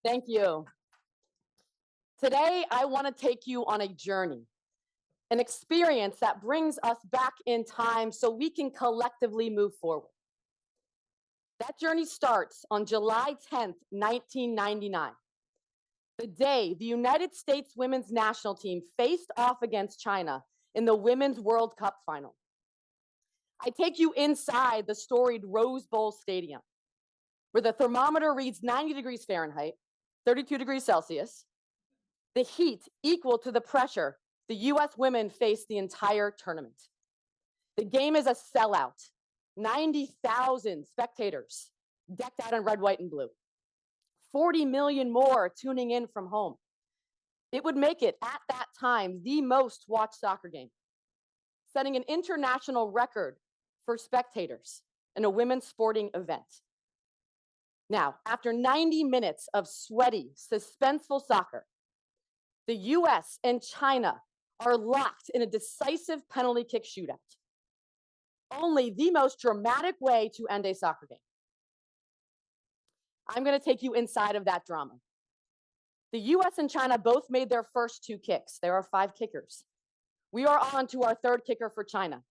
Thank you. Today, I want to take you on a journey, an experience that brings us back in time so we can collectively move forward. That journey starts on July 10th, 1999, the day the United States women's national team faced off against China in the Women's World Cup final. I take you inside the storied Rose Bowl Stadium, where the thermometer reads 90 degrees Fahrenheit, 32 degrees Celsius, the heat equal to the pressure the US women faced the entire tournament. The game is a sellout, 90,000 spectators decked out in red, white, and blue, 40 million more tuning in from home. It would make it, at that time, the most watched soccer game, setting an international record for spectators in a women's sporting event. Now, after 90 minutes of sweaty, suspenseful soccer, the US and China are locked in a decisive penalty kick shootout. Only the most dramatic way to end a soccer game. I'm going to take you inside of that drama. The US and China both made their first 2 kicks. There are 5 kickers. We are on to our 3rd kicker for China.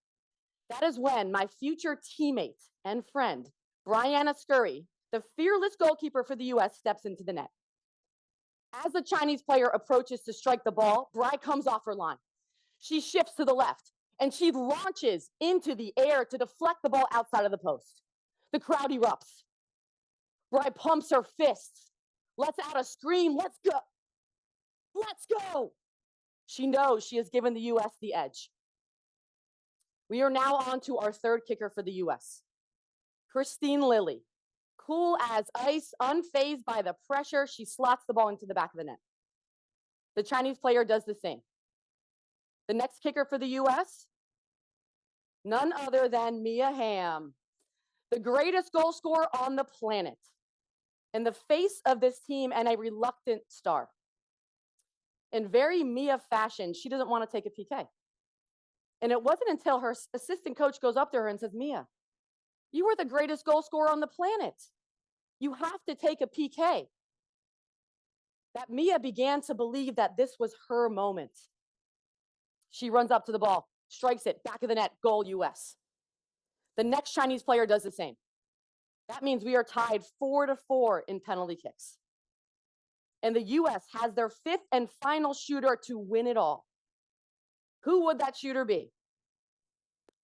That is when my future teammate and friend, Brianna Scurry, the fearless goalkeeper for the US, steps into the net. As the Chinese player approaches to strike the ball, Bri comes off her line. She shifts to the left, and she launches into the air to deflect the ball outside of the post. The crowd erupts. Bri pumps her fists, lets out a scream, "Let's go! Let's go!" She knows she has given the US the edge. We are now on to our 3rd kicker for the US. Christine Lilly. Cool as ice, unfazed by the pressure, she slots the ball into the back of the net. The Chinese player does the same. The next kicker for the US, none other than Mia Hamm, the greatest goal scorer on the planet, and the face of this team and a reluctant star. In very Mia fashion, she doesn't want to take a PK. And it wasn't until her assistant coach goes up to her and says, "Mia, you are the greatest goal scorer on the planet. You have to take a PK," that Mia began to believe that this was her moment. She runs up to the ball, strikes it, back of the net, goal US. The next Chinese player does the same. That means we are tied 4-4 in penalty kicks. And the US has their 5th and final shooter to win it all. Who would that shooter be?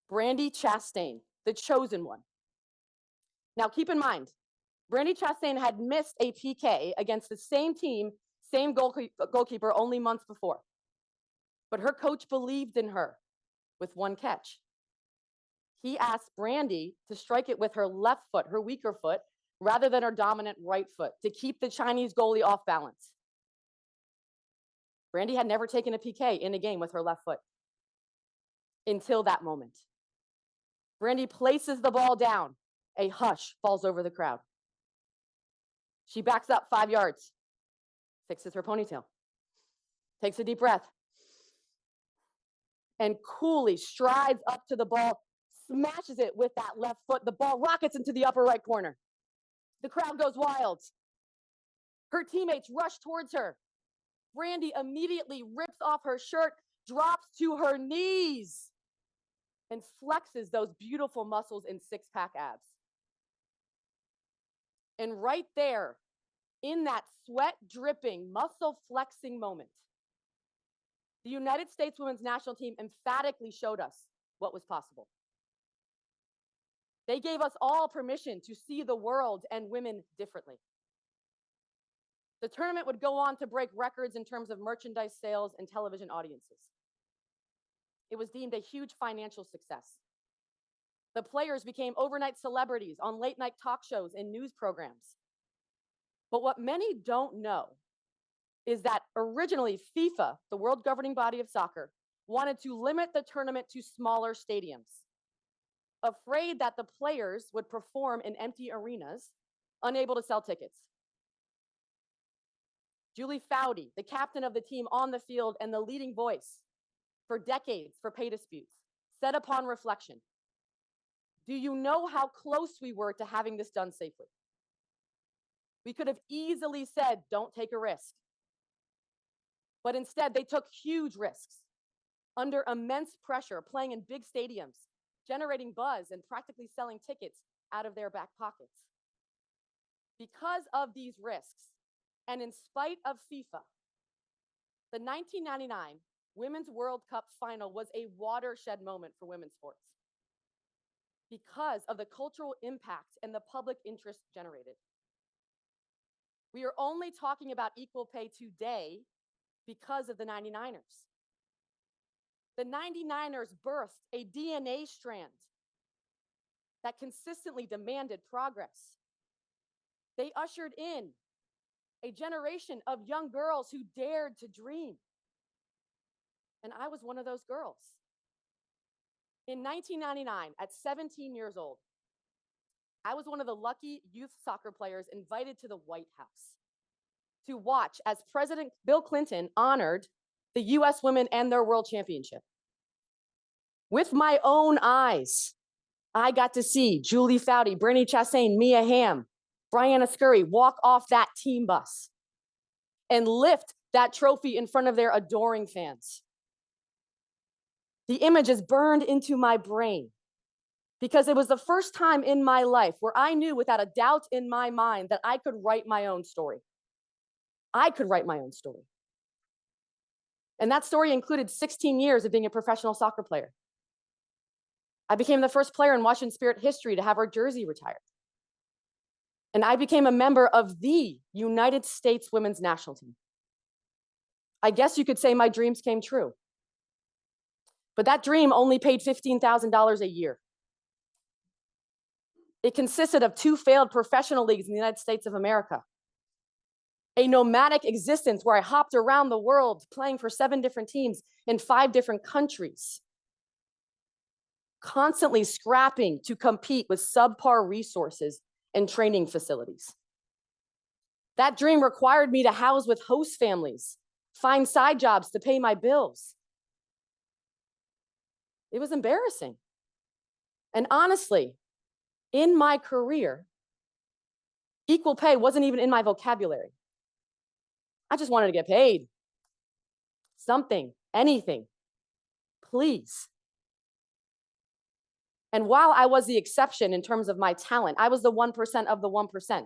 Brandi Chastain, the chosen one. Now keep in mind, Brandi Chastain had missed a PK against the same team, same goalkeeper only months before. But her coach believed in her with 1 catch. He asked Brandi to strike it with her left foot, her weaker foot, rather than her dominant right foot, to keep the Chinese goalie off balance. Brandi had never taken a PK in a game with her left foot until that moment. Brandi places the ball down. A hush falls over the crowd. She backs up 5 yards, fixes her ponytail, takes a deep breath, and coolly strides up to the ball, smashes it with that left foot. The ball rockets into the upper right corner. The crowd goes wild. Her teammates rush towards her. Brandi immediately rips off her shirt, drops to her knees, and flexes those beautiful muscles and 6-pack abs. And right there, in that sweat dripping, muscle flexing moment, the United States women's national team emphatically showed us what was possible. They gave us all permission to see the world and women differently. The tournament would go on to break records in terms of merchandise sales and television audiences. It was deemed a huge financial success. The players became overnight celebrities on late-night talk shows and news programs. But what many don't know is that originally FIFA, the world governing body of soccer, wanted to limit the tournament to smaller stadiums, afraid that the players would perform in empty arenas, unable to sell tickets. Julie Foudy, the captain of the team on the field and the leading voice for decades for pay disputes, said upon reflection, "Do you know how close we were to having this done safely? We could have easily said, don't take a risk. But instead, they took huge risks under immense pressure, playing in big stadiums, generating buzz, and practically selling tickets out of their back pockets. Because of these risks, and in spite of FIFA, the 1999 Women's World Cup final was a watershed moment for women's sports because of the cultural impact and the public interest generated. We are only talking about equal pay today because of the 99ers. The 99ers birthed a DNA strand that consistently demanded progress. They ushered in a generation of young girls who dared to dream. And I was one of those girls. In 1999, at 17 years old, I was one of the lucky youth soccer players invited to the White House to watch as President Bill Clinton honored the US women and their world championship. With my own eyes, I got to see Julie Foudy, Brittany Chastain, Mia Hamm, Brianna Scurry walk off that team bus and lift that trophy in front of their adoring fans. The image is burned into my brain because it was the first time in my life where I knew without a doubt in my mind that I could write my own story. I could write my own story. And that story included 16 years of being a professional soccer player. I became the first player in Washington Spirit history to have her jersey retired. And I became a member of the United States women's national team. I guess you could say my dreams came true. But that dream only paid $15,000 a year. It consisted of 2 failed professional leagues in the United States of America, a nomadic existence where I hopped around the world playing for 7 different teams in 5 different countries, constantly scrapping to compete with subpar resources and training facilities. That dream required me to house with host families, find side jobs to pay my bills. It was embarrassing. And honestly, in my career, equal pay wasn't even in my vocabulary. I just wanted to get paid. Something, anything, please. And while I was the exception in terms of my talent, I was the 1% of the 1%.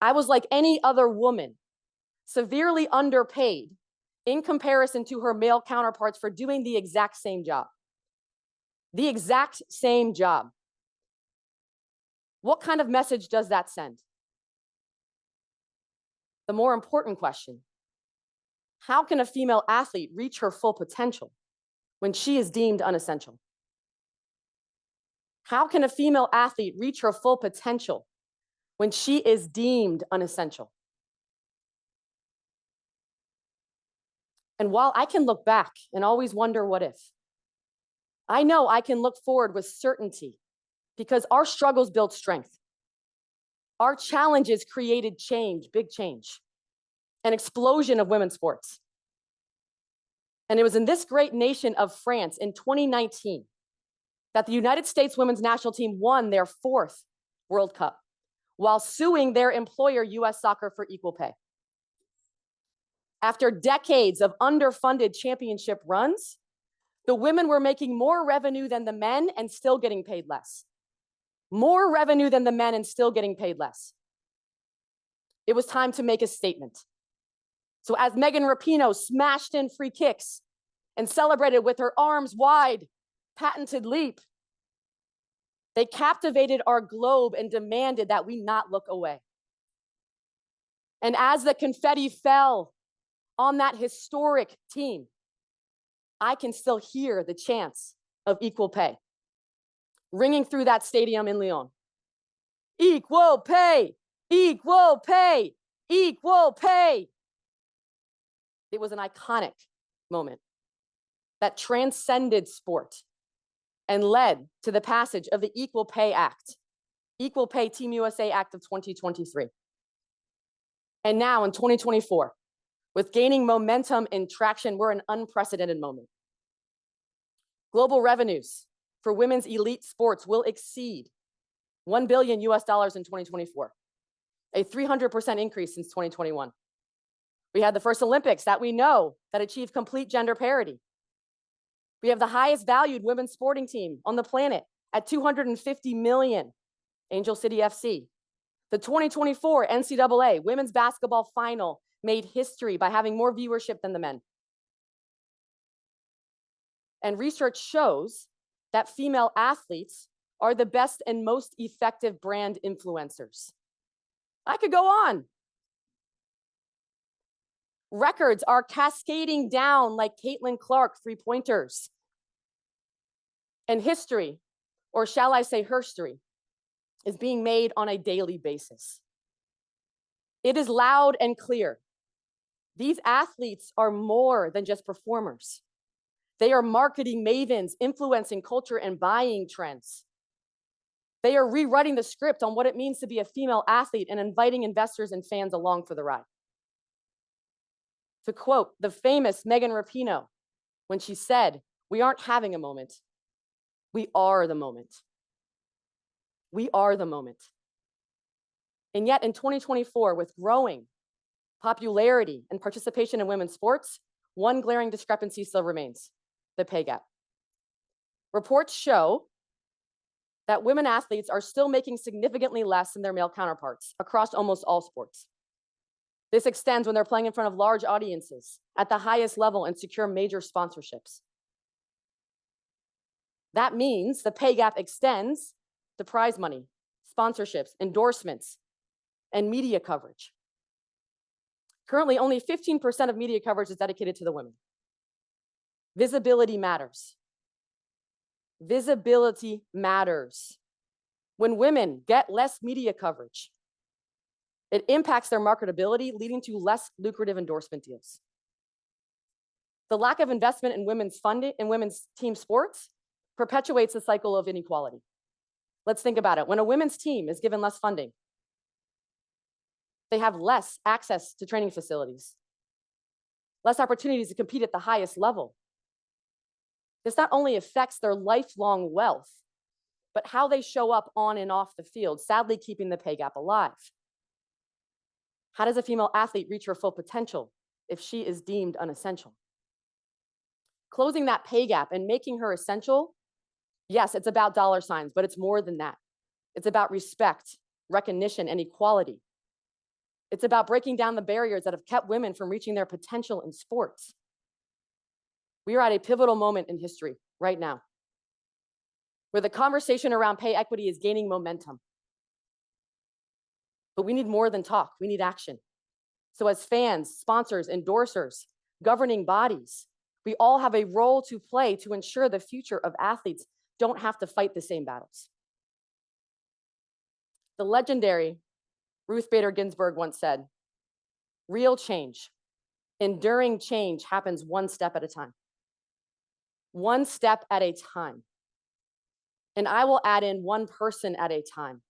I was like any other woman, severely underpaid in comparison to her male counterparts for doing the exact same job. The exact same job. What kind of message does that send? The more important question, how can a female athlete reach her full potential when she is deemed unessential? How can a female athlete reach her full potential when she is deemed unessential? And while I can look back and always wonder what if, I know I can look forward with certainty because our struggles built strength. Our challenges created change, big change, an explosion of women's sports. And it was in this great nation of France in 2019 that the United States women's national team won their 4th World Cup while suing their employer, US Soccer, for equal pay. After decades of underfunded championship runs, the women were making more revenue than the men and still getting paid less. More revenue than the men and still getting paid less. It was time to make a statement. So as Megan Rapinoe smashed in free kicks and celebrated with her arms wide, patented leap, they captivated our globe and demanded that we not look away. And as the confetti fell on that historic team, I can still hear the chants of equal pay ringing through that stadium in Lyon. Equal pay, equal pay, equal pay. It was an iconic moment that transcended sport and led to the passage of the Equal Pay Act, Equal Pay Team USA Act of 2023. And now in 2024, with gaining momentum and traction, we're in an unprecedented moment. Global revenues for women's elite sports will exceed $1 billion in 2024. a 300% increase since 2021. We had the first Olympics that we know that achieved complete gender parity. We have the highest valued women's sporting team on the planet at 250 million, Angel City FC. The 2024 NCAA women's basketball final made history by having more viewership than the men. And research shows that female athletes are the best and most effective brand influencers. I could go on. Records are cascading down like Caitlin Clark three-pointers. And history, or shall I say herstory, is being made on a daily basis. It is loud and clear. These athletes are more than just performers. They are marketing mavens, influencing culture and buying trends. They are rewriting the script on what it means to be a female athlete and inviting investors and fans along for the ride. To quote the famous Megan Rapinoe, when she said, "We aren't having a moment, we are the moment." We are the moment. And yet in 2024, with growing popularity and participation in women's sports, one glaring discrepancy still remains: the pay gap. Reports show that women athletes are still making significantly less than their male counterparts across almost all sports. This extends when they're playing in front of large audiences at the highest level and secure major sponsorships. That means the pay gap extends to prize money, sponsorships, endorsements, and media coverage. Currently, only 15% of media coverage is dedicated to the women. Visibility matters. Visibility matters. When women get less media coverage, it impacts their marketability, leading to less lucrative endorsement deals. The lack of investment in women's funding in women's team sports perpetuates the cycle of inequality. Let's think about it. When a women's team is given less funding, they have less access to training facilities, less opportunities to compete at the highest level. This not only affects their lifelong wealth, but how they show up on and off the field, sadly keeping the pay gap alive. How does a female athlete reach her full potential if she is deemed unessential? Closing that pay gap and making her essential, yes, it's about dollar signs, but it's more than that. It's about respect, recognition, and equality. It's about breaking down the barriers that have kept women from reaching their potential in sports. We are at a pivotal moment in history right now, where the conversation around pay equity is gaining momentum. But we need more than talk, we need action. So as fans, sponsors, endorsers, governing bodies, we all have a role to play to ensure the future of athletes don't have to fight the same battles. The legendary Ruth Bader Ginsburg once said, "Real change, enduring change happens one step at a time." One step at a time. And I will add in one person at a time,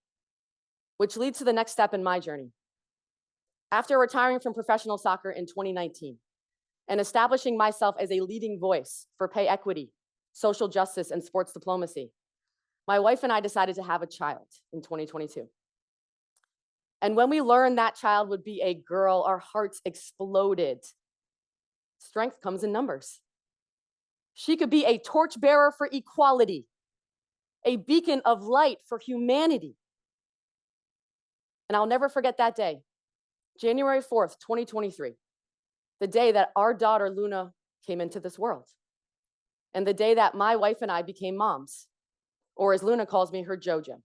which leads to the next step in my journey. After retiring from professional soccer in 2019 and establishing myself as a leading voice for pay equity, social justice, and sports diplomacy, my wife and I decided to have a child in 2022. And when we learned that child would be a girl, our hearts exploded. Strength comes in numbers. She could be a torchbearer for equality, a beacon of light for humanity. And I'll never forget that day, January 4th, 2023, the day that our daughter Luna came into this world, and the day that my wife and I became moms, or as Luna calls me, her JoJo.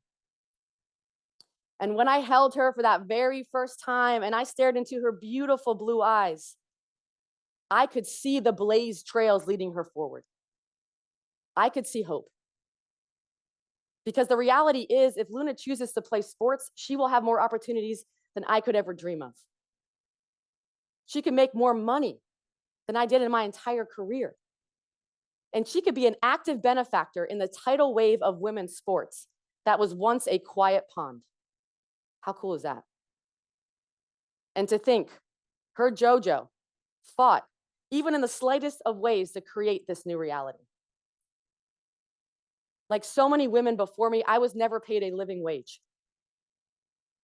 And when I held her for that very first time and I stared into her beautiful blue eyes, I could see the blazed trails leading her forward. I could see hope. Because the reality is, if Luna chooses to play sports, she will have more opportunities than I could ever dream of. She can make more money than I did in my entire career. And she could be an active benefactor in the tidal wave of women's sports that was once a quiet pond. How cool is that? And to think, her JoJo fought, even in the slightest of ways, to create this new reality. Like so many women before me, I was never paid a living wage.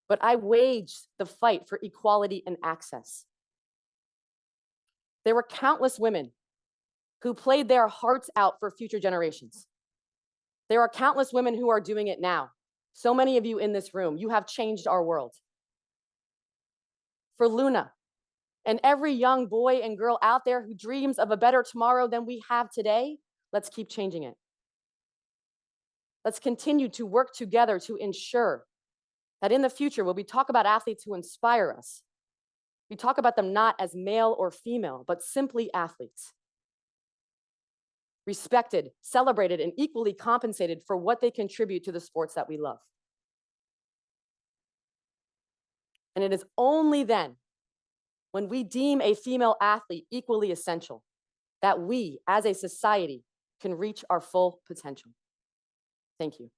but I waged the fight for equality and access. There were countless women who played their hearts out for future generations. There are countless women who are doing it now. So many of you in this room, you have changed our world. For Luna and every young boy and girl out there who dreams of a better tomorrow than we have today, let's keep changing it. Let's continue to work together to ensure that in the future, when we talk about athletes who inspire us, we talk about them not as male or female, but simply athletes. Respected, celebrated, and equally compensated for what they contribute to the sports that we love. And it is only then, when we deem a female athlete equally essential, that we, as a society, can reach our full potential. Thank you.